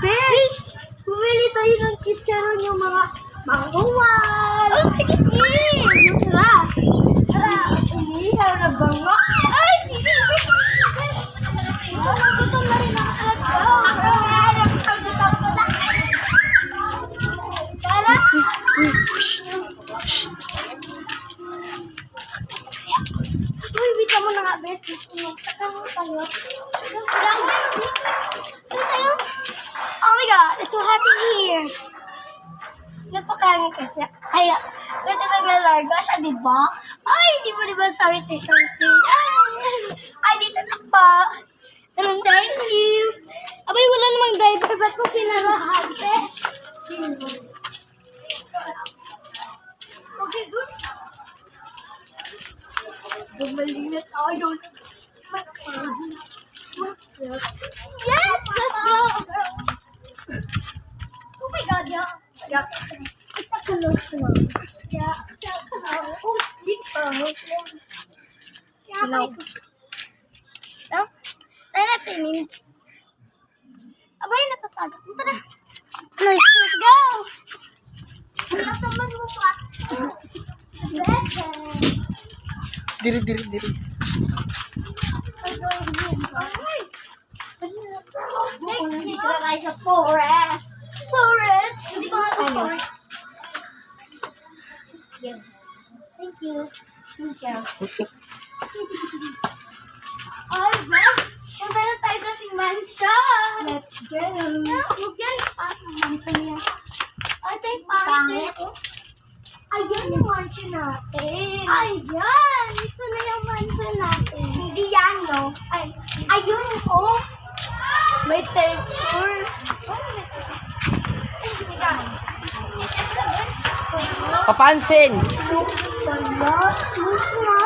Bes! Bumili tayo ng chicharon yung mga mangguwan. Oh, sige, sige. Tara. Tara. Umihaw na bango. Ay, sige. Gutom na rin ako talaga. Ako meron. Gutom ko na. Tara. Uy, bita mo na nga, Bes. Saka mo tayo. Oh my God, it's so happy here. Napakain kasi. Kaya, kasi naglalarga siya, di ba? Ay, di ba sabi tayo something? Ay, dito na pa. Thank you. Abay, wala namang driver. Ba't ko pinarahan, te? Okay, good. Bumalinis tayo. Yes, let's go. Oh my God, yeah. It's a close one. Yeah, it's a close. Oh, it's a yeah, no. No? Tayo natin yun. Abay, natatagak. Tara. Let's go. Nasaman mo pa. Diri. Dito na tayo sa forest. Forest? Hindi ko nga sa forest. Yeah. Thank you. Thank you. Ay, Bes! Punta na tayo sa ating mansion. Let's go. Huwag yan. Ang mansion niya. Ay, tayo pangit. Ayan yung mansion natin. Ayan! Ito na yung mansion natin. Hindi yan, no? Ay, ayun, oh. May texture. Papansin! Loose na.